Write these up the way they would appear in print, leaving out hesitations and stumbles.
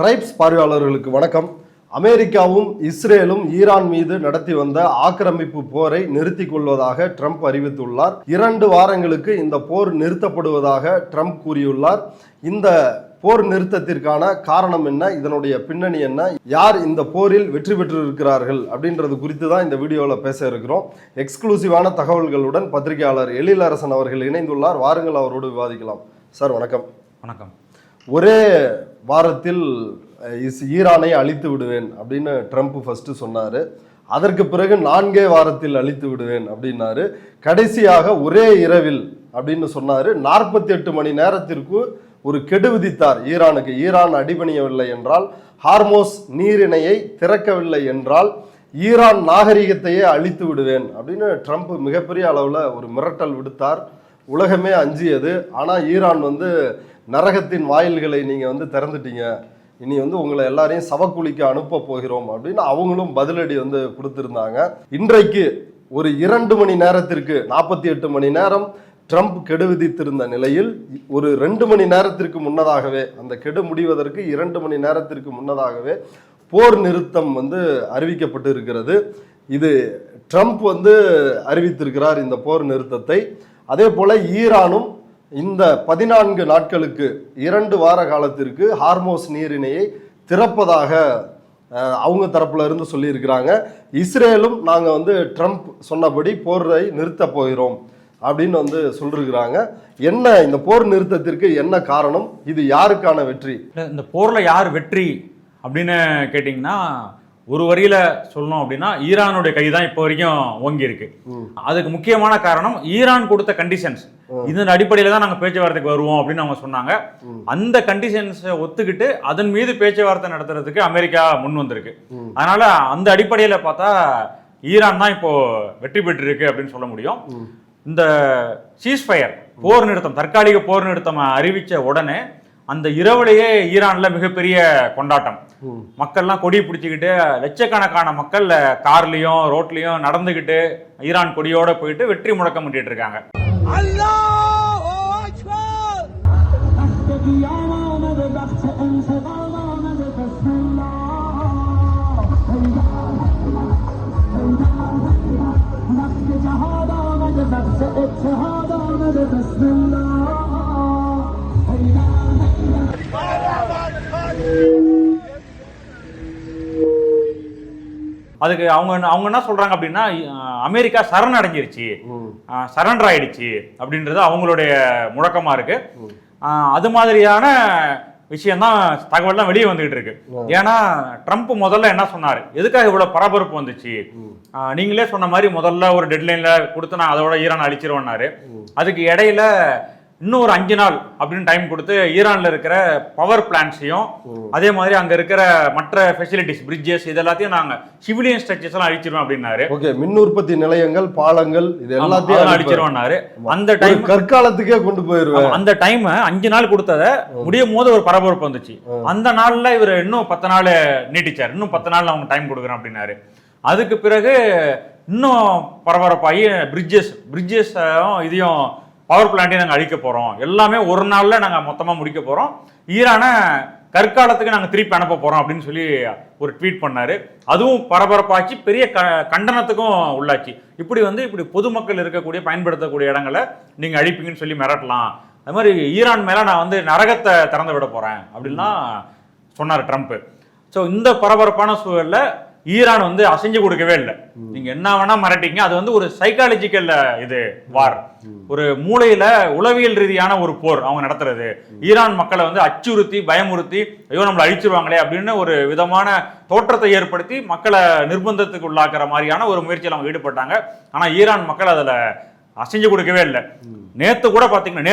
Tribes பார்வையாளர்களுக்கு வணக்கம். அமெரிக்காவும் இஸ்ரேலும் ஈரான் மீது நடத்தி வந்த ஆக்கிரமிப்பு போரை நிறுத்திக் கொள்வதாக ட்ரம்ப் அறிவித்துள்ளார். 2 வாரங்களுக்கு இந்த போர் நிறுத்தப்படுவதாக ட்ரம்ப் கூறியுள்ளார். இந்த போர் நிறுத்தத்திற்கான காரணம் என்ன, இதனுடைய பின்னணி என்ன, யார் இந்த போரில் வெற்றி பெற்றிருக்கிறார்கள் அப்படின்றது குறித்து தான் இந்த வீடியோவில் பேச இருக்கிறோம். எக்ஸ்க்ளூசிவான தகவல்களுடன் பத்திரிகையாளர் எழிலரசன் அவர்கள் இணைந்துள்ளார். வாருங்கள், அவரோடு விவாதிக்கலாம். சார் வணக்கம். வணக்கம். ஒரே வாரத்தில் ஈரானை அழித்து விடுவேன் அப்படின்னு ட்ரம்ப் ஃபர்ஸ்ட் சொன்னார். அதற்கு பிறகு 4 வாரத்தில் அழித்து விடுவேன் அப்படின்னாரு. கடைசியாக ஒரே இரவில் அப்படின்னு சொன்னார். 48 மணி நேரத்திற்கு ஒரு கெடு விதித்தார் ஈரானுக்கு. ஈரான் அடிபணியவில்லை என்றால், ஹார்மோஸ் நீரிணையை திறக்கவில்லை என்றால் ஈரான் நாகரிகத்தையே அழித்து விடுவேன் அப்படின்னு ட்ரம்ப் மிகப்பெரிய அளவில் ஒரு மிரட்டல் விடுத்தார். உலகமே அஞ்சியது. ஆனால் ஈரான் நரகத்தின் வாயில்களை நீங்கள் திறந்துட்டீங்க, இனி உங்களை எல்லாரையும் சவக்குழிக்கு அனுப்ப போகிறோம் அப்படின்னு அவங்களும் பதிலடி கொடுத்திருந்தாங்க. இன்றைக்கு ஒரு 2 மணி நேரத்திற்கு 48 மணி நேரம் ட்ரம்ப் கெடு விதித்திருந்த நிலையில் ஒரு 2 மணி நேரத்திற்கு முன்னதாகவே, அந்த கெடு முடிவதற்கு 2 மணி நேரத்திற்கு முன்னதாகவே போர் நிறுத்தம் அறிவிக்கப்பட்டு இருக்கிறது. இது ட்ரம்ப் அறிவித்திருக்கிறார் இந்த போர் நிறுத்தத்தை. அதே போல ஈரானும் இந்த 14 நாட்களுக்கு 2 வார காலத்திற்கு ஹார்மோஸ் நீரிணையை திறப்பதாக அவங்க தரப்புல இருந்து சொல்லியிருக்கிறாங்க. இஸ்ரேலும் நாங்கள் ட்ரம்ப் சொன்னபடி போரை நிறுத்த போகிறோம் அப்படின்னு சொல்லிருக்கிறாங்க. என்ன இந்த போர் நிறுத்தத்திற்கு என்ன காரணம், இது யாருக்கான வெற்றி? இந்த போர்ல யார் வெற்றி அப்படின்னு கேட்டிங்கன்னா, ஒரு வரியில சொல்லணும் அப்படின்னா ஈரானுடைய கைதான் இப்போ வரைக்கும் ஓங்கி இருக்கு. அதுக்கு முக்கியமான காரணம் ஈரான் கொடுத்த கண்டிஷன்ஸ். இதன் அடிப்படையில தான் நாங்க பேச்சுவார்த்தைக்கு வருவோம் அப்படின்னு அவங்க சொன்னாங்க. அந்த கண்டிஷன்ஸை ஒத்துக்கிட்டு அதன் மீது பேச்சுவார்த்தை நடத்துறதுக்கு அமெரிக்கா முன் வந்திருக்கு. அதனால அந்த அடிப்படையில பார்த்தா ஈரான் தான் இப்போ வெற்றி பெற்று இருக்கு அப்படின்னு சொல்ல முடியும். இந்த சீஸ்ஃபயர் போர் நிறுத்தம், தற்காலிக போர் நிறுத்தம் அறிவிச்ச உடனே அந்த இரவுலேயே ஈரான்ல மிகப்பெரிய கொண்டாட்டம். மக்கள்லாம் கொடி பிடிச்சிக்கிட்டு, லட்சக்கணக்கான மக்கள் கார்லயும் ரோட்லயும் நடந்துகிட்டு ஈரான் கொடியோட போயிட்டு வெற்றி முழக்கம் பண்ணிட்டு இருக்காங்க. அதுக்கு அவங்க என்ன சொல்றாங்க அப்படின்னா, அமெரிக்கா சரணடைஞ்சிருச்சு, சரண்டர் ஆயிடுச்சு அப்படின்றது அவங்களுடைய முழக்கமா இருக்கு. அது மாதிரியான விஷயம்தான் தகவல்லாம் வெளியே வந்துகிட்டு இருக்கு. ஏன்னா ட்ரம்ப் முதல்ல என்ன சொன்னாரு, எதுக்காக இவ்வளவு பரபரப்பு வந்துச்சு, நீங்களே சொன்ன மாதிரி முதல்ல ஒரு டெட்லைன்ல கொடுத்து நான் அதோட ஈரான் அழிச்சிருவேன்னாரு. அதுக்கு இடையில இன்னும் ஒரு 5 நாள் அப்படின்னு டைம் கொடுத்து ஈரான்ல இருக்கிற பவர் பிளான்ட்ஸையும் அதே மாதிரி அங்க இருக்கிற மற்ற ஃபெசிலிட்டிஸ், பிரிட்ஜஸ், இது எல்லாத்தையும் நாங்க சிவிலியன் ஸ்ட்ரக்சர்ஸ் எல்லாம் அழிச்சிருவோம் அப்படின்னாரு. ஓகே, மின் உற்பத்தி நிலையங்கள், பாலங்கள், இது எல்லாத்தையும் அழிச்சிருவோம்னாரு. அந்த டைம் கற்காலத்துக்கே கொண்டு போயிருவேன். அந்த டைம் 5 நாள் கொடுத்தத முடியும் போது ஒரு பரபரப்பு வந்துச்சு. அந்த நாள்ல இவர் இன்னும் 10 நாள் நீட்டிச்சார். இன்னும் 10 நாள் அவங்க டைம் கொடுக்குறேன் அப்படின்னாரு. அதுக்கு பிறகு இன்னும் பரபரப்பாகி பிரிட்ஜஸ் இதையும் பவர் பிளான்ட்டையும் நாங்கள் அழிக்க போகிறோம், எல்லாமே ஒரு நாளில் நாங்கள் மொத்தமாக முடிக்க போகிறோம், ஈரானை கற்காலத்துக்கு நாங்கள் திருப்பி அனுப்ப போகிறோம் அப்படின்னு சொல்லி ஒரு ட்வீட் பண்ணார். அதுவும் பரபரப்பாச்சு, பெரிய கண்டனத்துக்கும் உள்ளாச்சு. இப்படி பொதுமக்கள் இருக்கக்கூடிய பயன்படுத்தக்கூடிய இடங்களை நீங்கள் அழிப்பீங்கன்னு சொல்லி மிரட்டலாம். அது மாதிரி ஈரான் மேலே நான் நரகத்தை திறந்து விட போகிறேன் அப்படின்லாம் சொன்னார் ட்ரம்ப். ஸோ இந்த பரபரப்பான சூழலில் ஈரான் அசைஞ்சு கொடுக்கவே இல்லை. நீங்க என்ன வேணா மிரட்டிங்க, அது ஒரு சைக்காலஜிக்கல் இது வார், ஒரு மூளையில உளவியல் ரீதியான ஒரு போர் அவங்க நடத்துறது. ஈரான் மக்களை அச்சுறுத்தி பயமுறுத்தி, ஐயோ நம்மளை அழிச்சிருவாங்களே அப்படின்னு ஒரு விதமான தோற்றத்தை ஏற்படுத்தி மக்களை நிர்பந்தத்துக்கு உள்ளாக்குற மாதிரியான ஒரு முயற்சியில் அவங்க ஈடுபட்டாங்க. ஆனா ஈரான் மக்கள் அதுல அசைஞ்சு கொடுக்கவே இல்லை. நேத்து கூட பாத்தீங்கன்னா,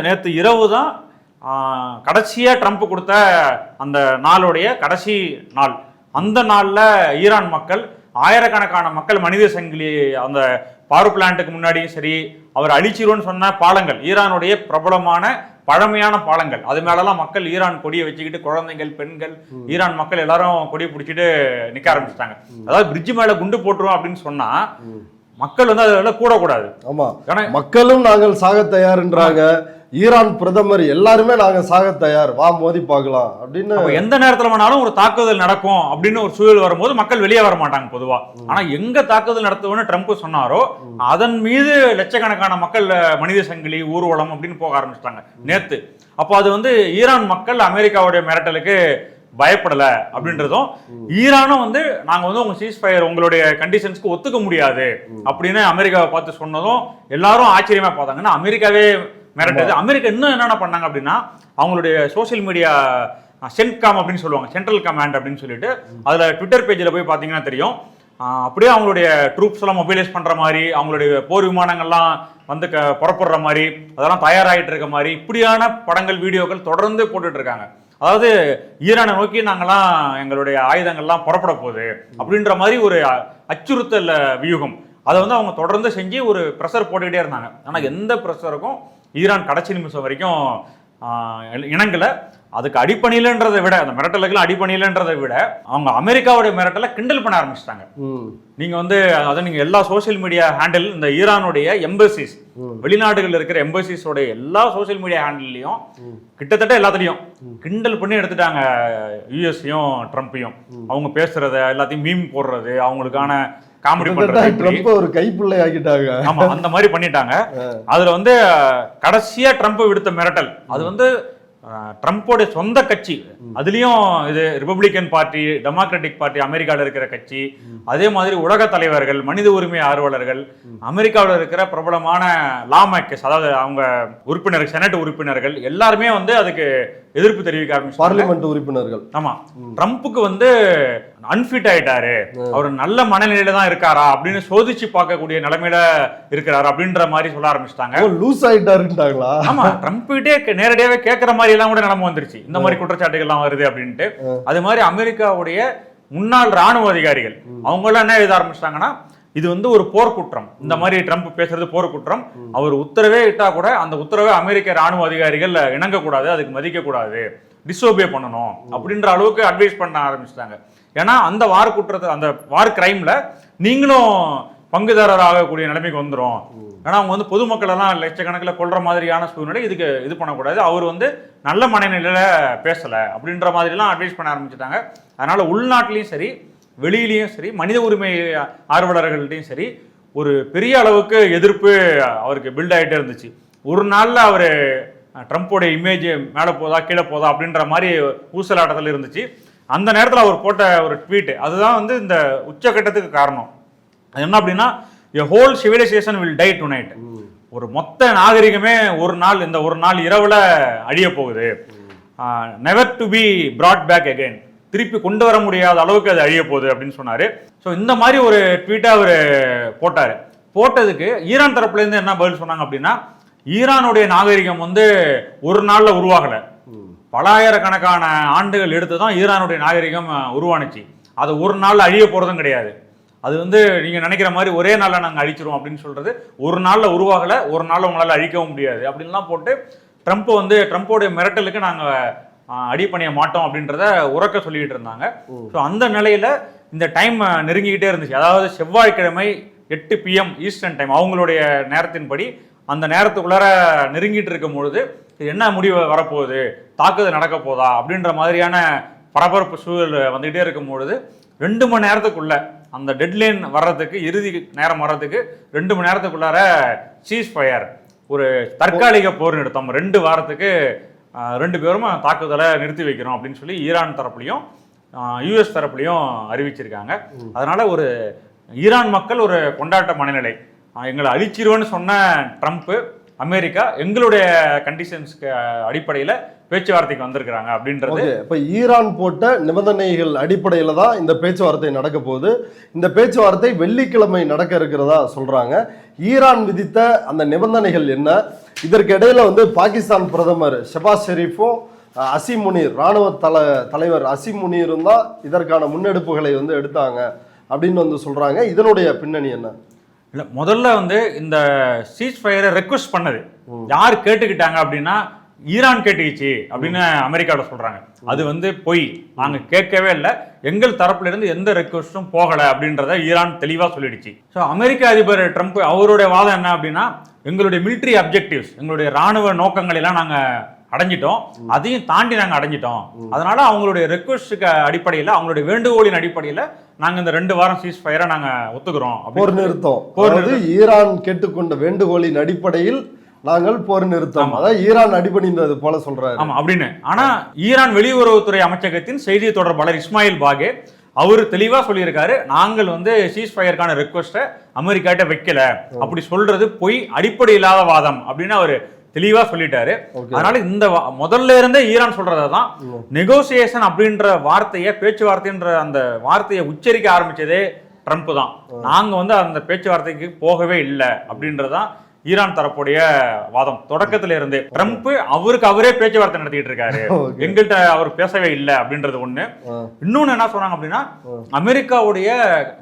நேத்து இரவு தான் கடைசியா ட்ரம்ப் கொடுத்த அந்த நாளுடைய கடைசி நாள். அந்த நாள்ல ஈரான் மக்கள், ஆயிரக்கணக்கான மக்கள் மனித சங்கிலி, அந்த பவர் பிளான்ட்டுக்கு முன்னாடியும் சரி, அவர் அழிச்சிருவோன்னு சொன்ன பாலங்கள், ஈரானுடைய பிரபலமான பழமையான பாலங்கள், அது மேலெல்லாம் மக்கள் ஈரான் கொடியை வச்சுக்கிட்டு, குழந்தைகள், பெண்கள், ஈரான் மக்கள் எல்லாரும் கொடியை பிடிச்சிட்டு நிக்க ஆரம்பிச்சிட்டாங்க. அதாவது பிரிட்ஜ் மேல குண்டு போட்டுருவோம் அப்படின்னு சொன்னா மக்கள் அதெல்லாம் கூடக்கூடாது. ஆமா, மக்களும் நாங்கள் சாக தயார்ன்றாங்க. ஈரான் பிரதமர் எல்லாருமே நாங்க சாக தயார், வா மோதி பார்க்கலாம் அப்படின்னு. எந்த நேரத்துல வேணாலும் ஒரு தாக்குதல் நடக்கும் அப்படின்னு ஒரு சூழல் வரும்போது மக்கள் வெளியே வர மாட்டாங்க பொதுவா. ஆனா எங்க தாக்குதல் நடத்துவோம்னு ட்ரம்ப் சொன்னாரோ அதன் மீது லட்சக்கணக்கான மக்கள் மனித சங்கிலி ஊர்வலம் அப்படின்னு போக ஆரம்பிச்சிட்டாங்க நேத்து. அப்போ அது வந்து ஈரான் மக்கள் அமெரிக்காவுடைய மிரட்டலுக்கு பயப்படல அப்படின்றதும், ஈரானும் வந்து நாங்க வந்து உங்க சீஸ்ஃபயர் உங்களுடைய கண்டிஷன்ஸ்க்கு ஒத்துக்க முடியாது அப்படின்னு அமெரிக்காவை பார்த்து சொன்னதும் எல்லாரும் ஆச்சரியமா பார்த்தாங்கன்னா அமெரிக்காவே மிரட்டது. அமெரிக்கா இன்னும் என்னென்ன பண்ணாங்க அப்படின்னா அவங்களுடைய சோசியல் மீடியா சென்ட்காம் அப்படின்னு சொல்லுவாங்க, சென்ட்ரல் கமாண்ட் அப்படின்னு சொல்லிட்டு, அதுல ட்விட்டர் பேஜில் போய் பார்த்தீங்கன்னா தெரியும், அப்படியே அவங்களுடைய ட்ரூப்ஸ் எல்லாம் மொபைலைஸ் பண்ற மாதிரி, அவங்களுடைய போர் விமானங்கள்லாம் வந்து புறப்படுற மாதிரி, அதெல்லாம் தயாராகிட்டு இருக்க மாதிரி இப்படியான படங்கள் வீடியோக்கள் தொடர்ந்து போட்டுட்டு இருக்காங்க. அதாவது ஈரானை நோக்கி நாங்கெல்லாம் எங்களுடைய ஆயுதங்கள்லாம் புறப்பட போகுது அப்படின்ற மாதிரி ஒரு அச்சுறுத்தல் வியூகம் அதை வந்து அவங்க தொடர்ந்து செஞ்சு ஒரு ப்ரெஷர் போட்டுக்கிட்டே இருந்தாங்க. ஆனால் எந்த ப்ரெஷருக்கும் ஈரான் கடைசி நிமிஷம் வரைக்கும் இணங்கலை. அதுக்கு அடிப்பணிலன்றதை விட, அந்த மிரட்டலுக்குலாம் அடிப்பணிலன்றதை விட அவங்க அமெரிக்காவுடைய மிரட்டலை கிண்டல் பண்ண ஆரம்பிச்சிட்டாங்க. நீங்க வந்து அதை நீங்க எல்லா சோசியல் மீடியா ஹேண்டில், இந்த ஈரானுடைய எம்பசிஸ், வெளிநாடுகள் இருக்கிற எம்பசிஸோடைய எல்லா சோசியல் மீடியா ஹேண்டில்லையும் கிட்டத்தட்ட எல்லாத்துலயும் கிண்டல் பண்ணி எடுத்துட்டாங்க யூஎஸ்ஸையும் ட்ரம்ப்பையும். அவங்க பேசுறத எல்லாத்தையும் மீம் போடுறது, அவங்களுக்கான காமெடி பண்றது, ஒரு கைப்பிள்ளை ஆகிட்டாங்க. ஆமா, அந்த மாதிரி பண்ணிட்டாங்க. அதுல வந்து கடைசியா ட்ரம்ப் விடுத்த மிரட்டல், அது வந்து ட்ரம்ப்போட சொந்த கட்சி, அதுலயும் இது ரிபப்ளிகன் பார்ட்டி, டெமோக்ராட்டிக் பார்ட்டி அமெரிக்காவில் இருக்கிற கட்சி, அதே மாதிரி உலக தலைவர்கள், மனித உரிமை ஆர்வலர்கள், அமெரிக்காவில் இருக்கிற பிரபலமான லா மேக்கர்ஸ், அதாவது அவங்க உறுப்பினர்கள், செனட் உறுப்பினர்கள் எல்லாருமே வந்து அதுக்கு எதிர்ப்பு தெரிவிக்க ஆரம்பிச்சு, பார்லிமெண்ட் உறுப்பினர்கள். ஆமா, ட்ரம்ப்புக்கு வந்து அன்ஃபிட் ஆயிட்டாரு, அவர் நல்ல மனநிலையில தான் இருக்காரா அப்படின்னு சோதிச்சு பார்க்கக்கூடிய நிலைமையில இருக்கிறாரு அப்படின்ற மாதிரி சொல்ல ஆரம்பிச்சிட்டாங்க. லூஸ் ஆயிட்டாருட்டாங்களா? ஆமா, ட்ரம்ப் கிட்டே நேரடியாவே கேட்கிற மாதிரி எல்லாம் கூட நிலைமை வந்துருச்சு, இந்த மாதிரி குற்றச்சாட்டுகள் எல்லாம் வருது அப்படின்ட்டு. அது மாதிரி அமெரிக்காவுடைய முன்னாள் ராணுவ அதிகாரிகள் அவங்க எல்லாம் என்ன எழுத ஆரம்பிச்சிட்டாங்கன்னா, இது வந்து ஒரு போர்க்குற்றம், இந்த மாதிரி ட்ரம்ப் பேசுறது போர்க்குற்றம், அவர் உத்தரவே இட்டா கூட அந்த உத்தரவை அமெரிக்க ராணுவ அதிகாரிகள் இணங்கக்கூடாது, அதுக்கு மதிக்க கூடாது, டிஸ்ஓபே பண்ணணும் அப்படின்ற அளவுக்கு அட்வைஸ் பண்ண ஆரம்பிச்சிட்டாங்க. ஏன்னா அந்த வார் குற்றத்தை, அந்த வார் கிரைம்ல நீங்களும் பங்குதாரர் ஆகக்கூடிய நிலைமைக்கு வந்துடும். ஏன்னா அவங்க வந்து பொதுமக்கள் எல்லாம் லட்சக்கணக்கில் கொள்ற மாதிரியான சூழ்நிலை, இதுக்கு இது பண்ணக்கூடாது, அவர் வந்து நல்ல மனநிலையில பேசல அப்படின்ற மாதிரிலாம் அட்வைஸ் பண்ண ஆரம்பிச்சிட்டாங்க. அதனால உள்நாட்டிலையும் சரி வெளியிலையும் சரி மனித உரிமை ஆர்வலர்கள்ட்டையும் சரி ஒரு பெரிய அளவுக்கு எதிர்ப்பு அவருக்கு பில்ட் ஆகிட்டே இருந்துச்சு. ஒரு நாளில் அவர் ட்ரம்ப்போட இமேஜ் மேலே போதா கீழே போதா அப்படின்ற மாதிரி ஊசலாட்டத்தில் இருந்துச்சு. அந்த நேரத்தில் அவர் போட்ட ஒரு ட்வீட் அதுதான் வந்து இந்த உச்சக்கட்டத்துக்கு காரணம். அது என்ன அப்படின்னா, a whole civilization will die tonight. ஒரு மொத்த நாகரிகமே ஒரு நாள், இந்த ஒரு நாள் இரவுல அழிய போகுது, never to be brought back again, திருப்பி கொண்டு வர முடியாத அளவுக்கு அது அழிய போகுது அப்படின்னு சொன்னாரு. ஸோ இந்த மாதிரி ஒரு ட்வீட்டை அவர் போட்டாரு. போட்டதுக்கு ஈரான் தரப்புல இருந்து என்ன பதில் சொன்னாங்க அப்படின்னா, ஈரானுடைய நாகரிகம் வந்து ஒரு நாள்ல உருவாகல, பல ஆயிரக்கணக்கான ஆண்டுகள் எடுத்து தான் ஈரானுடைய நாகரிகம் உருவானுச்சு, அது ஒரு நாள்ல அழிய போறதும் கிடையாது, அது வந்து நீங்க நினைக்கிற மாதிரி ஒரே நாள்ல நாங்க அழிச்சிருவோம் அப்படின்னு சொல்றது, ஒரு நாள்ல உருவாகல, ஒரு நாள்ல உங்களால அழிக்கவும் முடியாது அப்படின்லாம் போட்டு ட்ரம்ப் வந்து ட்ரம்ப்போடைய மிரட்டலுக்கு நாங்க அடிப்பணிய மாட்டோம் அப்படின்றத உறக்க சொல்லிட்டு இருந்தாங்க. ஸோ அந்த நிலையில இந்த டைம் நெருங்கிக்கிட்டே இருந்துச்சு. அதாவது செவ்வாய்க்கிழமை 8 PM ஈஸ்டர்ன் டைம் அவங்களுடைய நேரத்தின்படி அந்த நேரத்துக்குள்ளார நெருங்கிட்டு இருக்கும் பொழுது என்ன முடிவு வரப்போகுது, தாக்குதல் நடக்க போதா அப்படின்ற மாதிரியான பரபரப்பு சூழல் வந்துகிட்டே இருக்கும் பொழுது 2 மணி நேரத்துக்குள்ள அந்த டெட்லைன் வர்றதுக்கு, இறுதி நேரம் வர்றதுக்கு 2 மணி நேரத்துக்குள்ளார சீஸ் ஃபயர், ஒரு தற்காலிக போர் நிறுத்தம் 2 வாரத்துக்கு 2 பேரும் தாக்குதலை நிறுத்தி வைக்கிறோம் அப்படின்னு சொல்லி ஈரான் தரப்புலையும் யூஎஸ் தரப்புலையும் அறிவிச்சிருக்காங்க. அதனால ஒரு ஈரான் மக்கள் ஒரு கொண்டாட்ட மனநிலை, எங்களை அழிச்சிருவோன்னு சொன்ன ட்ரம்ப், அமெரிக்கா எங்களுடைய கண்டிஷன்ஸ்க்கு அடிப்படையில் பேச்சுவார்த்தைக்கு வந்திருக்கிறாங்க அப்படின்றது. இப்போ ஈரான் போட்ட நிபந்தனைகள் அடிப்படையில் தான் இந்த பேச்சுவார்த்தை நடக்க போகுது. இந்த பேச்சுவார்த்தை வெள்ளிக்கிழமை நடக்க இருக்கிறதா சொல்றாங்க. ஈரான் விதித்த அந்த நிபந்தனைகள் என்ன? இதற்கு இடையில வந்து பாகிஸ்தான் பிரதமர் ஷெபாஸ் ஷெரீஃபும் அசீம் முனீர், ராணுவ தலைவர் அசீம் முனீரும் தான் இதற்கான முன்னெடுப்புகளை வந்து எடுத்தாங்க அப்படின்னு வந்து சொல்றாங்க. இதனுடைய பின்னணி என்ன? இல்லை, முதல்ல வந்து இந்த சீஸ் ஃபயரை ரெக்வஸ்ட் பண்ணது யார் கேட்டுக்கிட்டாங்க அப்படின்னா, ஈரான் கேட்டுச்சு அப்படின்னு அமெரிக்காவோட சொல்றாங்க. அது வந்து பொய், நாங்க கேட்கவே இல்லை, எங்கள் தரப்புல இருந்து எந்த ரெக்வஸ்டும் போகல அப்படின்றத ஈரான் தெளிவா சொல்லிடுச்சு. ஸோ அமெரிக்க அதிபர் ட்ரம்ப் அவருடைய வாதம் என்ன அப்படின்னா, எங்களுடைய மிலிட்டரி அப்ஜெக்டிவ்ஸ், எங்களுடைய ராணுவ நோக்கங்கள் எல்லாம் நாங்க அடைஞ்சிட்டோம், அதையும் தாண்டி நாங்க அடைஞ்சிட்டோம், அதனால அவங்களுடைய ரெக்வஸ்டுக்கு அடிப்படையில், அவங்களுடைய வேண்டுகோளின் அடிப்படையில் நாங்க இந்த 2 வாரம் சீஸ் ஃபயரை நாங்க ஒத்துக்கிறோம். போர் நிறுத்தம் ஈரான் கேட்டுக்கொண்ட வேண்டுகோளின் அடிப்படையில் நாங்கள் போர் நிறுத்தம், அதான் ஈரான் அடிபணிந்தது போல சொல்றாரு. ஆமா அப்படின்னு. ஆனா ஈரான் வெளியுறவுத்துறை அமைச்சகத்தின் செய்தி தொடர்பாளர் இஸ்மாயில் பாகே அவரு தெளிவா சொல்லியிருக்காரு, நாங்கள் வந்து சீஸ் ஃபயருக்கான ரெக்வஸ்ட்டை அமெரிக்காட்ட வைக்கல, அப்படி சொல்றது பொய், அடிப்படை இல்லாத வாதம் அப்படின்னு அவரு தெளிவா சொல்லிட்டாரு. அதனால இந்த முதல்ல இருந்தே ஈரான் சொல்றதான் நெகோசியேஷன் அப்படின்ற வார்த்தையை, பேச்சுவார்த்தைன்ற அந்த வார்த்தையை உச்சரிக்க ஆரம்பிச்சதே ட்ரம்ப் தான். நாங்க வந்து அந்த பேச்சுவார்த்தைக்கு போகவே இல்லை அப்படின்றதான் ஈரான் தரப்புடைய வாதம் தொடக்கத்துல இருந்தே. ட்ரம்ப் அவருக்கு அவரே பேச்சுவார்த்தை நடத்திட்டு இருக்காரு, எங்கள்கிட்ட அவர் பேசவே இல்லை அப்படின்றது ஒண்ணு. இன்னொன்னு என்ன சொன்னாங்க அப்படின்னா, அமெரிக்காவுடைய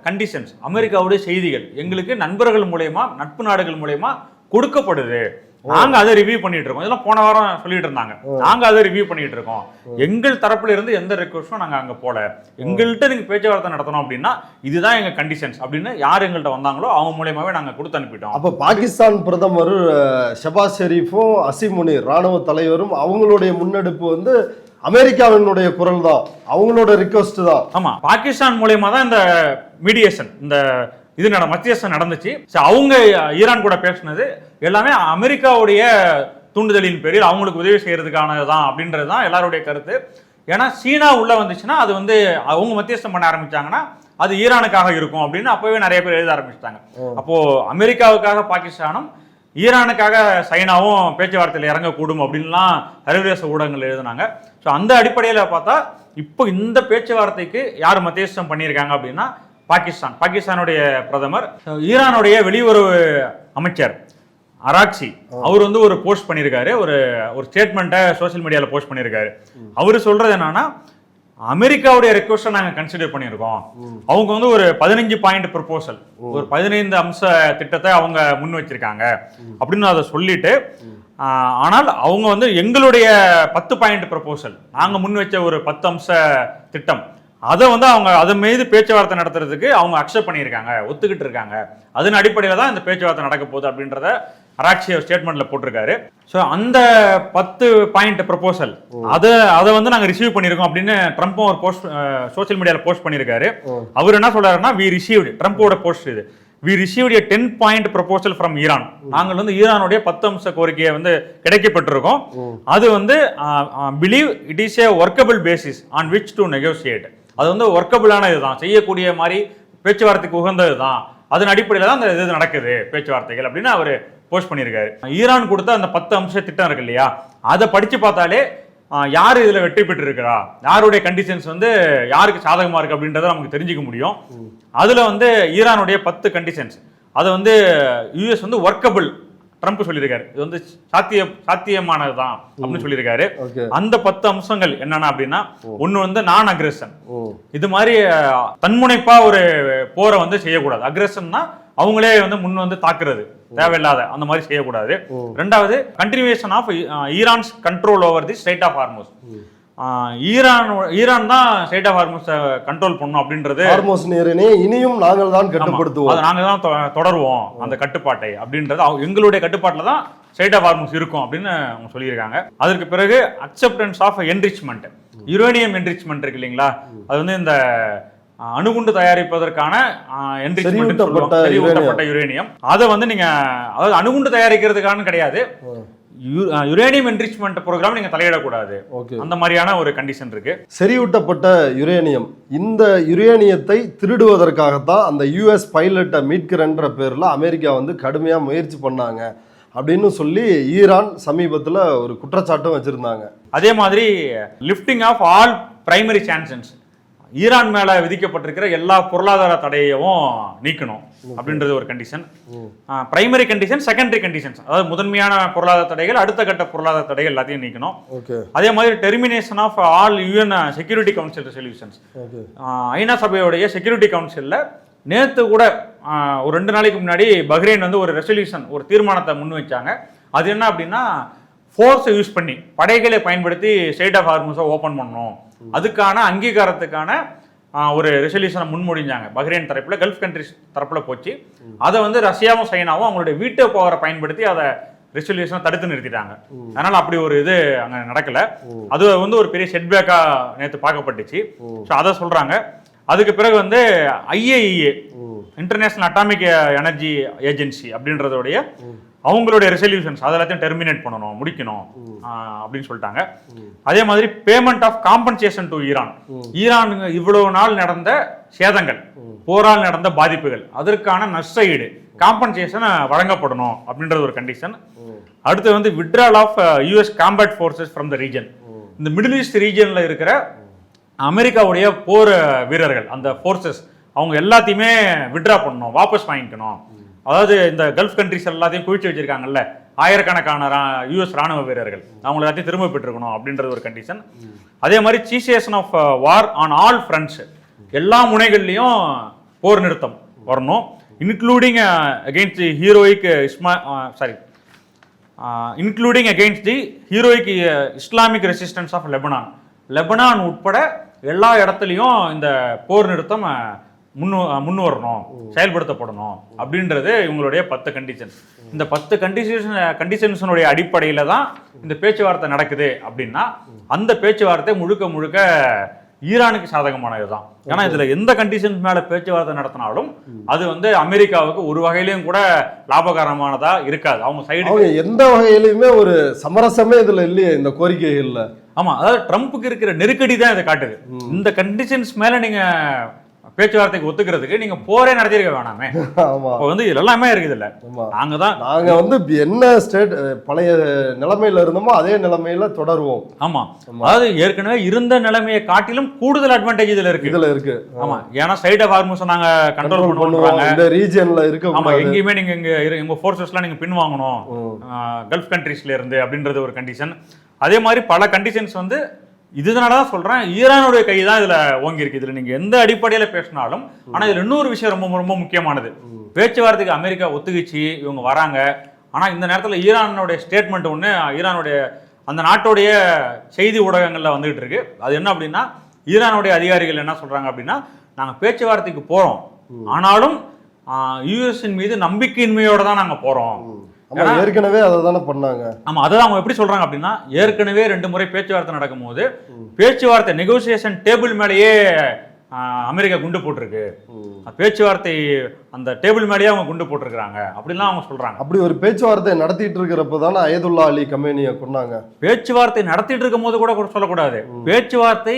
கண்டிஷன்ஸ், அமெரிக்காவுடைய செய்திகள் எங்களுக்கு நண்பர்கள் மூலயமா, நட்பு நாடுகள் மூலயமா கொடுக்கப்படுது, நாங்க அதை ரிவ்யூ பண்ணிட்டு இருக்கோம். இதெல்லாம் போன வாரம் சொல்லிட்டு இருந்தாங்க, நாங்க அதை ரிவ்யூ பண்ணிட்டு இருக்கோம், எங்கள் தரப்புல இருந்து எந்த ரெக்வஸ்டும் நாங்க அங்க போல, எங்கள்கிட்ட நீங்க பேச்சுவார்த்தை நடத்தணும் அப்படின்னா இதுதான் எங்க கண்டிஷன்ஸ் அப்படின்னு யார் எங்கள்கிட்ட வந்தாங்களோ அவங்க மூலயமாவே நாங்க கொடுத்து அனுப்பிட்டோம். அப்ப பாகிஸ்தான் பிரதமர் ஷபாஸ் ஷெரீஃபும் அசிம் முனீர் ராணுவ தலைவரும் அவங்களுடைய முன்னெடுப்பு வந்து அமெரிக்காவினுடைய குரல் தான், அவங்களோட ரிக்வஸ்ட் தான். ஆமா, பாகிஸ்தான் மூலயமா தான் இந்த மீடியேஷன், இந்த இது மத்தியஸ்தம் நடந்துச்சு. அவங்க ஈரான் கூட பேசினது எல்லாமே அமெரிக்காவுடைய தூண்டுதலின் பேரில் அவங்களுக்கு உதவி செய்யறதுக்கானதான் அப்படின்றதுதான் எல்லாருடைய கருத்து. ஏன்னா சீனா உள்ள வந்துச்சுன்னா அது வந்து அவங்க மத்தியஸ்தம் பண்ண ஆரம்பிச்சாங்கன்னா அது ஈரானுக்காக இருக்கும் அப்படின்னு அப்பவே நிறைய பேர் எழுத ஆரம்பிச்சிட்டாங்க. அப்போ அமெரிக்காவுக்காக பாகிஸ்தானும், ஈரானுக்காக சைனாவும் பேச்சுவார்த்தையில் இறங்கக்கூடும் அப்படின்லாம் சர்வதேச ஊடகங்கள் எழுதினாங்க. ஸோ அந்த அடிப்படையில் பார்த்தா இப்போ இந்த பேச்சுவார்த்தைக்கு யார் மத்தியஸ்தம் பண்ணியிருக்காங்க அப்படின்னா பாகிஸ்தானுடைய பிரதமர். ஈரானுடைய வெளியுறவு அமைச்சர் அராக்சி அவர் வந்து ஒரு போஸ்ட் பண்ணியிருக்காரு, ஒரு ஸ்டேட்மெண்ட்டை சோசியல் மீடியாவில் போஸ்ட் பண்ணியிருக்காரு. அவர் சொல்றது என்னன்னா, அமெரிக்காவுடைய ரெக்வஸ்ட்டை நாங்கள் கன்சிடர் பண்ணியிருக்கோம், அவங்க வந்து ஒரு 15 பாயிண்ட் ப்ரொபோசல், ஒரு 15 அம்ச திட்டத்தை அவங்க முன் வச்சிருக்காங்க அப்படின்னு அதை சொல்லிட்டு, ஆனால் அவங்க வந்து எங்களுடைய 10 பாயிண்ட் ப்ரொபோசல், நாங்கள் முன் வச்ச ஒரு 10 அம்ச திட்டம், அதை வந்து அவங்க அதன் மீது பேச்சுவார்த்தை நடத்துறதுக்கு அவங்க அக்செப்ட் பண்ணியிருக்காங்க, ஒத்துக்கிட்டு இருக்காங்க, அதன் அடிப்படையில் தான் இந்த பேச்சுவார்த்தை நடக்க போகுது அப்படின்றத அராக்சி ஸ்டேட்மெண்ட்ல போட்டிருக்காரு. ஸோ அந்த 10 பாயிண்ட் ப்ரொபோசல் அதை வந்து நாங்கள் ரிசீவ் பண்ணியிருக்கோம் அப்படின்னு ட்ரம்ப்பும் ஒரு போஸ்ட் சோசியல் மீடியாவில் போஸ்ட் பண்ணியிருக்காரு. அவர் என்ன சொல்றாருன்னா, வி ரிசீவ்டு, ட்ரம்ப்போட போஸ்ட் இது, we received a 10 point proposal from Iran, நாங்கள் வந்து ஈரானுடைய 10 அம்ச கோரிக்கையை வந்து கிடைக்கப்பட்டிருக்கோம், அது வந்து believe it is a workable basis on which to negotiate, அது வந்து ஒர்க்கபிளான இதுதான், செய்யக்கூடிய மாதிரி பேச்சுவார்த்தைக்கு உகந்தது தான், அதன் அடிப்படையில் தான் அந்த இது நடக்குது பேச்சுவார்த்தைகள் அப்படின்னு அவர் போஸ்ட் பண்ணியிருக்காரு. ஈரான் கொடுத்த அந்த 10 அம்ச திட்டம் இருக்கு இல்லையா, அதை படிச்சு பார்த்தாலே யார் இதுல வெற்றி பெற்று இருக்கிறா, யாருடைய கண்டிஷன்ஸ் வந்து யாருக்கு சாதகமா இருக்கு அப்படின்றத நமக்கு தெரிஞ்சுக்க முடியும். அதுல வந்து ஈரானுடைய 10 கண்டிஷன்ஸ் அதை வந்து யூஎஸ் வந்து ஒர்க்கபிள், ட்ரம்ப் சொல்லியிருக்காரு, இது வந்து சாத்தியமானதுதான் அப்படின்னு சொல்லியிருக்காரு. அந்த 10 அம்சங்கள் என்னன்னா அப்படின்னா, ஒண்ணு வந்து நான் அக்ரெஷன், இது மாதிரி தன்முனைப்பா ஒரு போரை வந்து செய்யக்கூடாது, அக்ரெஷன்னா அவங்களே வந்து முன் வந்து தாக்குறது தேவையில்லாத அந்த மாதிரி செய்யக்கூடாது. ரெண்டாவது continuation of Iran's control over the strait of Hormuz, Iran தான் ஸ்ட்ரைட் ஆஃப் ஹார்மோஸ் கண்ட்ரோல் பண்ணும் அப்படின்றது, ஹார்மோஸ் நீரினை இனியும் நாங்கள் தான் கட்டுப்படுத்துவோம், அதை நாங்கள் தான் தொடருவோம் அந்த கட்டுப்பாட்டை அப்படின்றது, எங்களுடைய கட்டுப்பாட்டில் தான் ஸ்ட்ரைட் ஆஃப் ஹார்மோஸ் இருக்கும் அப்படின்னு அவங்க சொல்லியிருக்காங்க. அதற்கு பிறகு acceptance of enrichment, uranium enrichment இருக்கு இல்லைங்களா, அது வந்து இந்த அணுகுண்டு தயாரிப்பதற்கான செறிவூட்டப்பட்ட யுரேனியம், அதை வந்து நீங்க, அதாவது அணுகுண்டு தயாரிக்கிறதுக்கான கிடையாது, யுரேனியம் என்ரிச்மெண்ட் ப்ரோக்ராம் நீங்க தலையிடக்கூடாது, அந்த மாதிரியான ஒரு கண்டிஷன் இருக்கு. செறிவூட்டப்பட்ட யுரேனியம், இந்த யுரேனியத்தை திருடுவதற்காகத்தான் அந்த யூஎஸ் பைலட்டை மீட்கிறன்ற பேர்ல அமெரிக்கா வந்து கடுமையா முயற்சி பண்ணாங்க அப்படின்னு சொல்லி ஈரான் சமீபத்தில் ஒரு குற்றச்சாட்டும் வச்சிருந்தாங்க. அதே மாதிரி lifting of all primary sanctions, Iran மேல விதிக்கப்பட்டிருக்கிற எல்லா பொருளாதார தடையவும் நீக்கணும் அப்படின்றது ஒரு condition. Primary condition, secondary conditions, அதாவது முதன்மையான பொருளாதார தடைகள், அடுத்த கட்ட பொருளாதார தடைகள் எல்லாத்தையும் நீக்கணும். அதே மாதிரி termination of all UN security council resolutions, ஐநா சபையுடைய செக்யூரிட்டி கவுன்சில்ல நேற்று கூட ஒரு 2 நாளைக்கு முன்னாடி பஹ்ரைன் வந்து ஒரு ரெசல்யூஷன், ஒரு தீர்மானத்தை முன் வச்சாங்க. அது என்ன அப்படின்னா, ஃபோர்ஸை யூஸ் பண்ணி படைகளை பயன்படுத்தி ஸ்ட்ரெய்ட் ஆஃப் ஹார்மஸை ஓப்பன் பண்ணணும், அதுக்கான அங்கீகாரத்துக்கான ஒரு ரெசல்யூஷனை முன்மொழிஞ்சாங்க. பஹ்ரைன் தரப்புல, கல்ஃப் கண்ட்ரிஸ் தரப்புல போச்சு. அதை வந்து ரஷ்யாவும் சைனாவும் அவங்களுடைய வீட்டோ பவரை பயன்படுத்தி அதை ரெசல்யூஷனை தடுத்து நிறுத்திட்டாங்க. அதனால அப்படி ஒரு இது அங்க நடக்கல. அது வந்து ஒரு பெரிய செட்பேக்கா நேற்று பார்க்கப்பட்டுச்சு. ஸோ அதை சொல்றாங்க. அதுக்கு பிறகு வந்து IAEA, international atomic energy agency அப்படின்றதோடைய அவங்களுடைய ரெசல்யூஷன்ஸ் அதெல்லாத்தையும் டெர்மினேட் பண்ணணும், முடிக்கணும் அப்படின்னு சொல்லிட்டாங்க. அதே மாதிரி payment of compensation to Iran, Iran இவ்வளவு நாள் நடந்த சேதங்கள், போரால் நடந்த பாதிப்புகள், அதற்கான நஷ்ட ஈடு காம்பன்சேஷன் வழங்கப்படணும் அப்படின்றது ஒரு கண்டிஷன். அடுத்து வந்து withdrawal of US combat forces from the region, இந்த மிடில் ஈஸ்ட் ரீஜன்ல இருக்கிற அமெரிக்காவுடைய போர் வீரர்கள், அந்த ஃபோர்ஸஸ் அவங்க எல்லாத்தையுமே விட்ரா பண்ணணும், வாபஸ் வாங்கிக்கணும். அதாவது இந்த கல்ஃப் கண்ட்ரிஸ் எல்லாத்தையும் குவிச்சு வச்சிருக்காங்கல்ல, ஆயிரக்கணக்கான US ராணுவ வீரர்கள், அவங்க எல்லாத்தையும் திரும்ப பெற்றுக்கணும் அப்படின்றது ஒரு கண்டிஷன். அதே மாதிரி cessation of war on all fronts, எல்லா முனைகள்லையும் போர் நிறுத்தம் வரணும், including against the heroic including against the heroic Islamic resistance of Lebanon, Lebanon உட்பட எல்லா இடத்துலையும் இந்த போர் நிறுத்தம் முன்னு வரணும், செயல்படுத்தப்படணும் அப்படின்றது இவங்களுடைய 10 கண்டிஷன்ஸ். இந்த 10 கண்டிஷன்ஸனுடைய அடிப்படையில தான் இந்த பேச்சுவார்த்தை நடக்குது அப்படின்னா அந்த பேச்சுவார்த்தை முழுக்க முழுக்க ஈரானுக்கு சாதகமானது தான். ஏன்னா இதுல எந்த கண்டிஷன்ஸ் மேல பேச்சுவார்த்தை நடத்தினாலும் அது வந்து அமெரிக்காவுக்கு ஒரு வகையிலையும் கூட லாபகரமானதா இருக்காது. அவங்க சைடு எந்த வகையிலுமே ஒரு சமரசமே இதுல இல்லையே இந்த கோரிக்கைகள்ல. ஆமா, அதாவது ட்ரம்ப்புக்கு இருக்கிற நெருக்கடி தான் இதை காட்டுது. இந்த கண்டிஷன்ஸ் மேல நீங்க பேச்சுவார்த்தைக்கு ஒத்துக்கிறதுக்கு நீங்க போரே நடத்திருக்க வேணாமே. வந்து எல்லாமே இருக்குது இல்ல, நாங்க வந்து என்ன ஸ்டேட் பழைய நிலைமையில இருந்தோமோ அதே நிலைமையில தொடருவோம். ஆமா, அதாவது ஏற்கனவே இருந்த நிலைமையை காட்டிலும் கூடுதல் அட்வான்டேஜ் இதுல இருக்கு. ஆமா, ஏன்னா ஸ்ட்ரெய்ட் ஆஃப் ஹார்மஸை நாங்க கண்ட்ரோல் பண்ணுவோம், இந்த ரீஜன்ல இருக்க. ஆமா, எங்கேயுமே நீங்க உங்க ஃபோர்ஸஸ்லாம் நீங்க பின் வாங்கணும் கல்ஃப் கண்ட்ரீஸ்ல இருந்து அப்படின்றது ஒரு கண்டிஷன். அதே மாதிரி பல கண்டிஷன்ஸ் வந்து இதனாலதான் சொல்றேன், ஈரானுடைய கை தான் இதுல ஓங்கி இருக்கு. இதுல நீங்க எந்த அடிப்படையில பேசினாலும். ஆனா இதுல இன்னொரு விஷயம் ரொம்ப ரொம்ப முக்கியமானது, பேச்சுவார்த்தைக்கு அமெரிக்கா ஒத்துக்கிச்சு, இவங்க வராங்க. ஆனா இந்த நேரத்துல ஈரானுடைய ஸ்டேட்மெண்ட் ஒண்ணு ஈரானுடைய அந்த நாட்டுடைய செய்தி ஊடகங்கள்ல வந்துகிட்டு இருக்கு. அது என்ன அப்படின்னா, ஈரானுடைய அதிகாரிகள் என்ன சொல்றாங்க அப்படின்னா, நாங்க பேச்சுவார்த்தைக்கு போறோம், ஆனாலும் யுஎஸ்இன் மீது நம்பிக்கையின்மையோட தான் நாங்க போறோம். ஏற்கனவே அதை தானே பண்ணாங்க. ஆமா, அதான் அவங்க எப்படி சொல்றாங்க அப்படின்னா, ஏற்கனவே 2 முறை பேச்சுவார்த்தை நடக்கும் போது பேச்சுவார்த்தை நெகோசியேஷன் டேபிள் மேலேயே அமெரிக்கா குண்டு போட்டிருக்கு, பேச்சுவார்த்தை அந்த டேபிள் மேலேயே அவங்க குண்டு போட்டிருக்காங்க அப்படிலாம் அவங்க சொல்றாங்க. அப்படி ஒரு பேச்சுவார்த்தை நடத்திட்டு இருக்கிறப்ப தானே அயதுல்லா அலி கமேனியை கொண்டாங்க. பேச்சுவார்த்தை நடத்திட்டு இருக்கும் போது கூட சொல்லக்கூடாது, பேச்சுவார்த்தை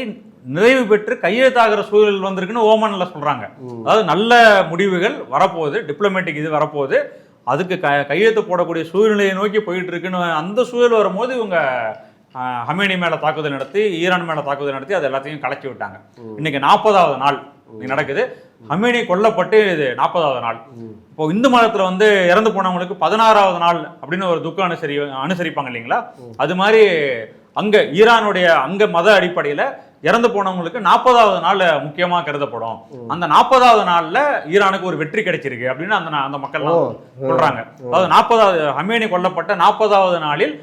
நிறைவு பெற்று கையெழுத்தாகிற சூழல் வந்திருக்குன்னு ஓமன்ல சொல்றாங்க. அதாவது நல்ல முடிவுகள் வரப்போகுது, டிப்ளமேட்டிக் இது வரப்போகுது, அதுக்கு கையெழுத்து போடக்கூடிய சூழ்நிலையை நோக்கி போயிட்டு இருக்குன்னு அந்த சூழல் வரும்போது இவங்க ஹமேனி மேல தாக்குதல் நடத்தி, ஈரான் மேல தாக்குதல் நடத்தி அது எல்லாத்தையும் கலக்கி விட்டாங்க. இன்னைக்கு 40வது நாள் நடக்குது. ஹமேனி கொல்லப்பட்டு இது 40வது நாள். இப்போ இந்து மதத்துல வந்து இறந்து போனவங்களுக்கு 16வது நாள் அப்படின்னு ஒரு துக்கம் அனுசரிப்பாங்க இல்லைங்களா, அது மாதிரி அங்க ஈரானுடைய அங்க மத அடிப்படையில இறந்து போனவங்களுக்கு 40வது நாள் முக்கியமா கருதப்படும். அந்த 40வது நாள்ல ஈரானுக்கு ஒரு வெற்றி கிடைச்சிருக்கு அப்படின்னு அந்த மக்கள் சொல்றாங்க. அதாவது 40வது ஹமேனி கொல்லப்பட்ட 40வது நாளில்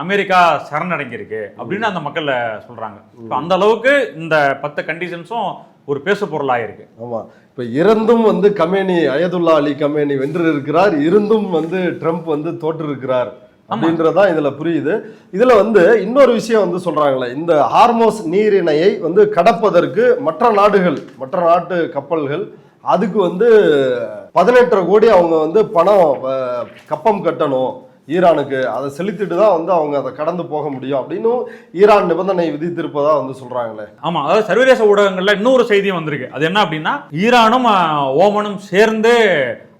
அமெரிக்கா சரணடைஞ்சிருக்கு அப்படின்னு அந்த மக்கள் சொல்றாங்க. அந்த அளவுக்கு இந்த 10 கண்டிஷன்ஸும் ஒரு பேசு பொருளாக இருக்கு. ஆமா, இப்ப இருந்தும் வந்து கமேனி, அயதுல்லா அலி கமேனி வென்று இருக்கிறார், இருந்தும் வந்து ட்ரம்ப் வந்து தோற்று இருக்கிறார் அப்படின்றதான் இதுல புரியுது. இதுல வந்து இன்னொரு விஷயம் வந்து சொல்றாங்களே, இந்த ஹார்மோஸ் நீரிணையை வந்து கடப்பதற்கு மற்ற நாட்டு கப்பல்கள் அதுக்கு வந்து 18.5 கோடி அவங்க வந்து பணம் கப்பம் கட்டணும் ஈரானுக்கு, அதை செலுத்திட்டு தான் வந்து அவங்க அதை கடந்து போக முடியும் அப்படின்னு ஈரான் நிபந்தனை விதித்திருப்பதா வந்து சொல்றாங்களே. ஆமா, அதாவது சர்வதேச ஊடகங்கள்ல இன்னொரு செய்தியும் வந்திருக்கு. அது என்ன அப்படின்னா, ஈரானும் ஓமனும் சேர்ந்து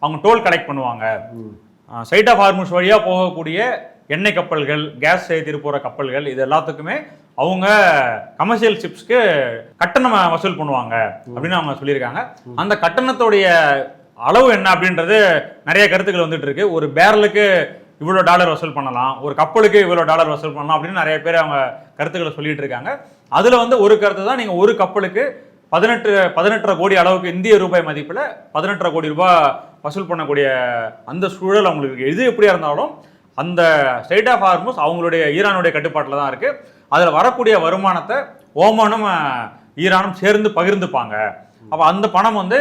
அவங்க டோல் கலெக்ட் பண்ணுவாங்க. ஸ்ட்ரெய்ட் ஆஃப் ஹார்மஸ் வழியா போகக்கூடிய எண்ணெய் கப்பல்கள், கேஸ் ஏற்றிட்டு போற கப்பல்கள், இது எல்லாத்துக்குமே அவங்க கமர்ஷியல் ஷிப்ஸ்க்கு கட்டணம் வசூல் பண்ணுவாங்க அப்படின்னு அவங்க சொல்லியிருக்காங்க. அந்த கட்டணத்துடைய அளவு என்ன அப்படின்றது நிறைய கருத்துக்கள் வந்துட்டு இருக்கு. ஒரு பேரலுக்கு இவ்வளோ டாலர் வசூல் பண்ணலாம், ஒரு கப்பலுக்கு இவ்வளோ டாலர் வசூல் பண்ணலாம் அப்படின்னு நிறைய பேர் அவங்க கருத்துக்களை சொல்லிட்டு இருக்காங்க. அதுல வந்து ஒரு கருத்து தான், நீங்க ஒரு கப்பலுக்கு 18.5 கோடி அளவுக்கு இந்திய ரூபாய் மதிப்புல 18.5 கோடி ரூபாய் வசூல் பண்ணக்கூடிய அந்த சூழல் அவங்களுக்கு இருக்கு. எது எப்படியா இருந்தாலும் அந்த ஸ்ட்ரெய்ட் ஆஃப் ஹார்முஸ் அவங்களுடைய ஈரானுடைய கட்டுப்பாட்டில் தான் இருக்கு. அதில் வரக்கூடிய வருமானத்தை ஓமானும் ஈரானும் சேர்ந்து பகிர்ந்துப்பாங்க. அப்போ அந்த பணம் வந்து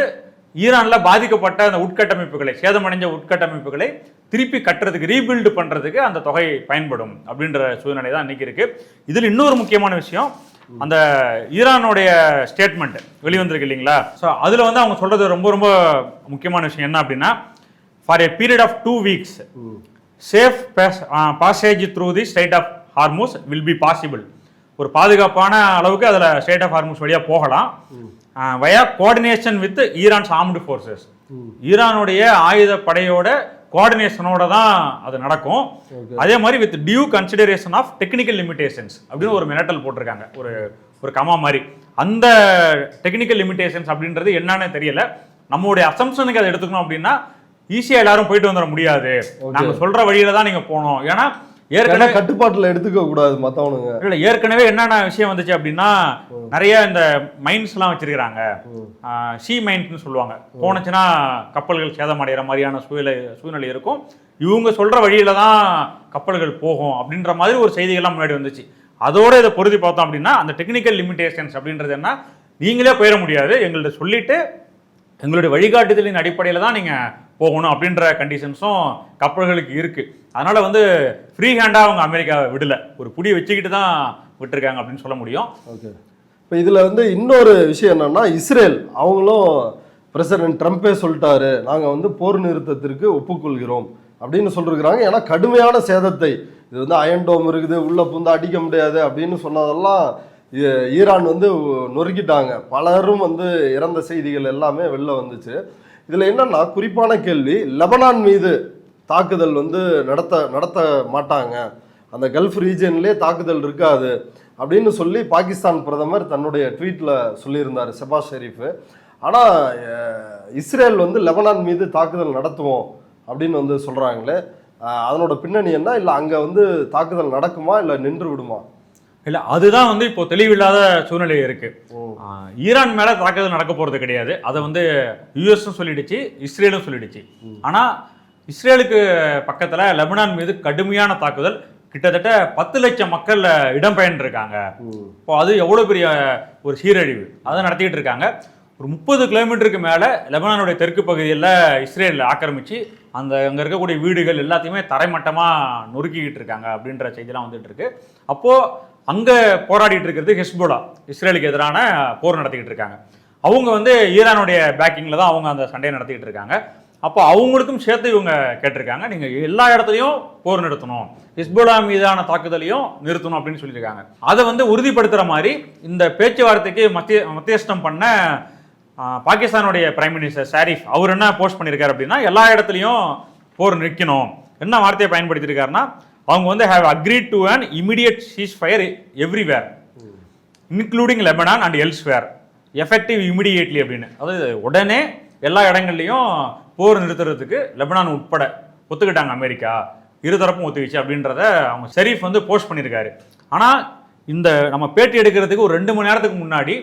ஈரானில் பாதிக்கப்பட்ட அந்த உட்கட்டமைப்புகளை, சேதமடைஞ்ச உட்கட்டமைப்புகளை திருப்பி கட்டுறதுக்கு, ரீபில்டு பண்றதுக்கு அந்த தொகை பயன்படும் அப்படின்ற சூழ்நிலை தான் இன்னைக்கு இருக்கு. இதில் இன்னொரு முக்கியமான விஷயம், அந்த ஈரானுடைய ஸ்டேட்மெண்ட் வெளிவந்திருக்கு இல்லைங்களா? ஸோ அதில் வந்து அவங்க சொல்றது ரொம்ப ரொம்ப முக்கியமான விஷயம் என்ன அப்படின்னா, for a period of 2 weeks safe passage through the strait of Hormuz will be possible. ஒரு பாதுகாப்பான அளவுக்கு அதில் ஸ்ட்ரெய்ட் ஆஃப் ஹார்முஸ் வழியாக போகலாம். Via coordination with Iran's armed forces. ஈரானுடைய ஆயுத படையோட கோஆர்டினேஷனோட தான் அது நடக்கும். அதே மாதிரி with due consideration of technical limitations அப்படின்னு ஒரு மிரட்டல் போட்டிருக்காங்க, ஒரு கமா மாதிரி. அந்த டெக்னிக்கல் லிமிடேஷன்ஸ் அப்படின்றது என்னன்னு தெரியல. நம்மளுடைய அசம்ஷனுக்கு அதை எடுத்துக்கணும் அப்படின்னா, ஈஸியா எல்லாரும் போயிட்டு வந்துட முடியாது, நாங்க சொல்ற வழியில தான் நீங்க போகணும். ஏன்னா ஏற்கனவே கட்டுப்பாட்டுல எடுத்துக்க கூடாது மத்தவனுங்க. இல்ல, ஏற்கனவே என்னென்ன விஷயம் வந்துச்சு அப்படின்னா, நிறைய இந்த மைன்ஸ் எல்லாம் வச்சிருக்காங்க, சி மைன்ஸ்னு சொல்லுவாங்க. போனச்சுன்னா கப்பல்கள் சேதமடைகிற மாதிரியான சூழ்நிலை இருக்கும். இவங்க சொல்ற வழியில தான் கப்பல்கள் போகும் அப்படின்ற மாதிரி ஒரு செய்திகள்லாம் முன்னாடி வந்துச்சு. அதோட இதை பொருத்தி பார்த்தோம் அப்படின்னா, அந்த டெக்னிக்கல் லிமிடேஷன்ஸ் அப்படின்றது என்ன, நீங்களே போயிட முடியாது, எங்கள்ட்ட சொல்லிட்டு எங்களுடைய வழிகாட்டுதலின் அடிப்படையில் தான் நீங்க போகணும் அப்படின்ற கண்டிஷன்ஸும் கப்பல்களுக்கு இருக்கு. அதனால வந்து ஃப்ரீ ஹேண்டா அவங்க அமெரிக்காவை விடல, ஒரு புடி வச்சுக்கிட்டு தான் விட்டுருக்காங்க அப்படின்னு சொல்ல முடியும். ஓகே, இப்போ இதுல வந்து இன்னொரு விஷயம் என்னன்னா, இஸ்ரேல் அவங்களும் பிரசிடென்ட் ட்ரம்ப்பே சொல்லிட்டாரு, நாங்க வந்து போர் நிறுத்தத்திற்கு ஒப்புக்கொள்கிறோம் அப்படின்னு சொல்லிருக்கிறாங்க. ஏன்னா கடுமையான சேதத்தை, இது வந்து அயன் டோம் இருக்குது, உள்ள புந்து அடிக்க முடியாது அப்படின்னு சொன்னதெல்லாம் ஈரான் வந்து நொறுக்கிட்டாங்க. பலரும் வந்து இறந்த செய்திகள் எல்லாமே வெளில வந்துச்சு. இதுல என்னன்னா குறிப்பான கேள்வி, லெபனான் மீது தாக்குதல் வந்து நடத்த மாட்டாங்க, அந்த கல்ஃப் ரீஜன்லேயே தாக்குதல் இருக்காது அப்படின்னு சொல்லி பாகிஸ்தான் பிரதமர் தன்னுடைய ட்வீட்ல சொல்லியிருந்தார், ஷெபாஸ் ஷெரீஃப். ஆனா இஸ்ரேல் வந்து லெபனான் மீது தாக்குதல் நடத்துவோம் அப்படின்னு வந்து சொல்றாங்களே, அதனோட பின்னணி என்ன? இல்லை அங்க வந்து தாக்குதல் நடக்குமா, இல்லை நின்று விடுமா? இல்ல, அதுதான் வந்து இப்போ தெளிவில்லாத சூழ்நிலை இருக்கு. ஈரான் மேல தாக்குதல் நடக்க போறது கிடையாது, அதை வந்து யுஎஸும் சொல்லிடுச்சு, இஸ்ரேலும் சொல்லிடுச்சு. ஆனா இஸ்ரேலுக்கு பக்கத்துல லெபனான் மீது கடுமையான தாக்குதல், கிட்டத்தட்ட 10 லட்சம் மக்கள் இடம்பெயர்ந்திருக்காங்க. இப்போ அது எவ்வளவு பெரிய ஒரு சீரழிவு, அதை நடத்திட்டு இருக்காங்க. ஒரு 30 கிலோமீட்டருக்கு மேல லெபனானுடைய தெற்கு பகுதியில் இஸ்ரேல் ஆக்கிரமிச்சு அங்க இருக்கக்கூடிய வீடுகள் எல்லாத்தையுமே தரைமட்டமா நொறுக்கிக்கிட்டு இருக்காங்க அப்படின்ற செய்திலாம் வந்துட்டு இருக்கு. அப்போ அங்க போராடிட்டு இருக்கிறது ஹெஸ்போலா, இஸ்ரேலுக்கு எதிரான போர் நடத்திக்கிட்டு இருக்காங்க. அவங்க வந்து ஈரானுடைய பேக்கிங்ல தான் அவங்க அந்த சண்டையை நடத்திக்கிட்டு இருக்காங்க. அப்போ அவங்களுக்கும் சேர்த்து இவங்க கேட்டிருக்காங்க, நீங்க எல்லா இடத்துலையும் போர் நிறுத்தணும், ஹிஸ்போலா மீதான தாக்குதலையும் நிறுத்தணும் அப்படின்னு சொல்லியிருக்காங்க. அதை வந்து உறுதிப்படுத்துற மாதிரி இந்த பேச்சுவார்த்தைக்கு மத்தியஸ்தம் பண்ண பாகிஸ்தானுடைய பிரைம் மினிஸ்டர் ஷாரிஃப் அவர் என்ன போஸ்ட் பண்ணியிருக்காரு அப்படின்னா, எல்லா இடத்துலையும் போர் நிற்கணும். என்ன வார்த்தையை பயன்படுத்தியிருக்காருன்னா, அவங்க வந்து have agreed to an immediate ceasefire everywhere including Lebanon and elsewhere effective immediately அப்படின்னு. அதாவது உடனே எல்லா இடங்கள்லையும் போர் நிறுத்துறதுக்கு லெபனான் உட்பட ஒத்துக்கிட்டாங்க அமெரிக்கா, இருதரப்பும் ஒத்துக்கிச்சு அப்படின்றத அவங்க ஷெரீஃப் வந்து போஸ்ட் பண்ணியிருக்காரு. ஆனால் இந்த நம்ம பேட்டி எடுக்கிறதுக்கு ஒரு 2 மணி நேரத்துக்கு முன்னாடி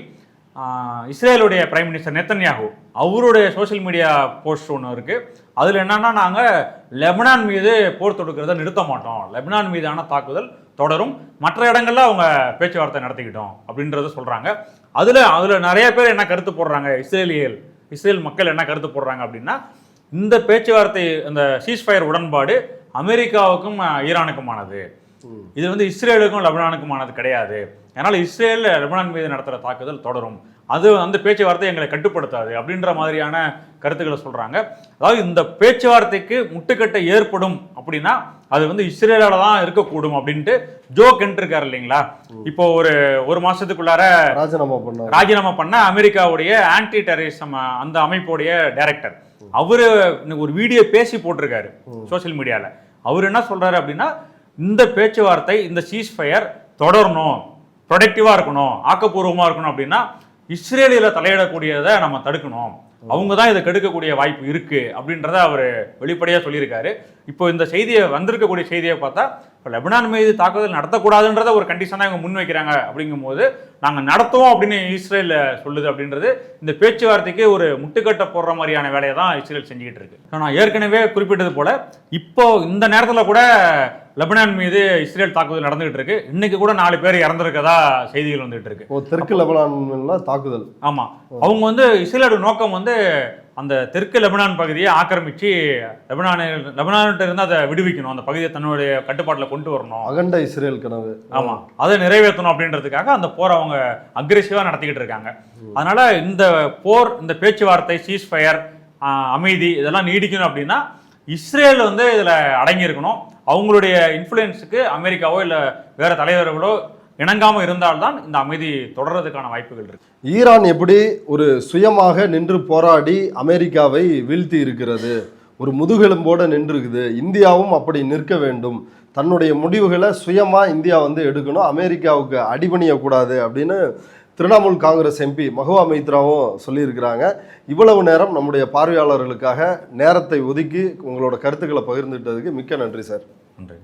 இஸ்ரேலுடைய பிரைம் மினிஸ்டர் நெத்தன்யாஹூ அவருடைய சோசியல் மீடியா போஸ்ட் ஒன்று இருக்கு. அதில் என்னன்னா, நாங்கள் லெபனான் மீது போர் தொடுக்கிறத நிறுத்த மாட்டோம், லெபனான் மீதான தாக்குதல் தொடரும், மற்ற இடங்கள்ல அவங்க பேச்சுவார்த்தை நடத்திக்கிட்டோம் அப்படின்றத சொல்றாங்க. அதுல நிறைய பேர் என்ன கருத்து போடுறாங்க, இஸ்ரேல் மக்கள் என்ன கருத்து போடுறாங்க அப்படின்னா, இந்த பேச்சுவார்த்தை, இந்த சீஸ்ஃபயர் உடன்பாடு அமெரிக்காவுக்கும் ஈரானுக்குமானது, இது வந்து இஸ்ரேலுக்கும் லெபனானுக்குமானது கிடையாது. அதனால இஸ்ரேல் லெபனான் மீது நடத்துகிற தாக்குதல் தொடரும், அது அந்த பேச்சுவார்த்தை எங்களை கட்டுப்படுத்தாது அப்படின்ற மாதிரியான கருத்துக்களை சொல்றாங்க. அதாவது இந்த பேச்சுவார்த்தைக்கு முட்டுக்கட்டை ஏற்படும் அப்படின்னா அது வந்து இஸ்ரேலால தான் இருக்கக்கூடும் அப்படின்ட்டு ஜோ கென்ட் இருக்காரு இல்லைங்களா, இப்போ ஒரு மாசத்துக்குள்ளார ராஜினாமா பண்ண அமெரிக்காவுடைய ஆன்டி டெரரிசம் அந்த அமைப்புடைய டைரக்டர், அவரு ஒரு வீடியோ பேசி போட்டிருக்காரு சோசியல் மீடியால. அவர் என்ன சொல்றாரு அப்படின்னா, இந்த பேச்சுவார்த்தை, இந்த சீஸ்ஃபயர் தொடரணும், ப்ரொடக்டிவா இருக்கணும், ஆக்கப்பூர்வமா இருக்கணும் அப்படின்னா இஸ்ரேலில தலையிடக்கூடியதை நம்ம தடுக்கணும், அவங்க தான் இதை கெடுக்கக்கூடிய வாய்ப்பு இருக்கு அப்படின்றத அவர் வெளிப்படையா சொல்லியிருக்காரு. இப்போ இந்த செய்தியை வந்திருக்கக்கூடிய செய்தியை பார்த்தா இப்போ லெபனான் மீது தாக்குதல் நடத்தக்கூடாதுன்றத ஒரு கண்டிஷனாக இவங்க முன் வைக்கிறாங்க. அப்படிங்கும்போது நாங்கள் நடத்துவோம் அப்படின்னு இஸ்ரேல் சொல்லுது அப்படின்றது இந்த பேச்சுவார்த்தைக்கு ஒரு முட்டுக்கட்டை போடுற மாதிரியான வேலையை தான் இஸ்ரேல் செஞ்சுக்கிட்டு இருக்கு. நான் ஏற்கனவே குறிப்பிட்டது போல இப்போ இந்த நேரத்தில் கூட லெபனான் மீது இஸ்ரேல் தாக்குதல் நடந்துகிட்டு இருக்கு. இன்னைக்கு கூட 4 பேர் இறந்திருக்கதா செய்திகள் வந்துட்டு இருக்கு. தெற்கு லெபனான்ல தாக்குதல். ஆமா, அவங்க இஸ்ரேலோட நோக்கம் அந்த தெற்கு லெபனான் பகுதியை ஆக்கிரமிச்சு லெபனான்கிட்ட இருந்து அதை விடுவிக்கணும், அந்த பகுதியை தன்னுடைய கட்டுப்பாட்டில் கொண்டு வரணும். அகண்ட இஸ்ரேல் கனவு. ஆமா, அதை நிறைவேற்றணும் அப்படின்றதுக்காக அந்த போரை அவங்க அக்ரெசிவா நடத்திக்கிட்டு இருக்காங்க. அதனால இந்த போர், இந்த பேச்சுவார்த்தை, சீஸ்ஃபயர், அமைதி இதெல்லாம் நீடிக்கணும் அப்படின்னா இஸ்ரேல் இதுல அடங்கி இருக்கணும். அவங்களுடைய இன்ஃப்ளூயன்ஸுக்கு அமெரிக்காவோ இல்ல வேற தலைவர்களோ இணங்காம இருந்தால்தான் இந்த அமைதி தொடர்றதுக்கான வாய்ப்புகள் இருக்கு. ஈரான் எப்படி ஒரு சுயமாக நின்று போராடி அமெரிக்காவை வீழ்த்தி இருக்கிறது, ஒரு முதுகெலும்போட நின்று இருக்குது, இந்தியாவும் அப்படி நிற்க வேண்டும். தன்னுடைய முடிவுகளை சுயமா இந்தியா எடுக்கணும், அமெரிக்காவுக்கு அடிபணியக்கூடாது அப்படின்னு திரிணாமுல் காங்கிரஸ் எம்பி மஹுவா மைத்ராவும் சொல்லியிருக்கிறாங்க. இவ்வளவு நேரம் நம்முடைய பார்வையாளர்களுக்காக நேரத்தை ஒதுக்கி உங்களோட கருத்துக்களை பகிர்ந்துட்டதுக்கு மிக்க நன்றி சார். நன்றி.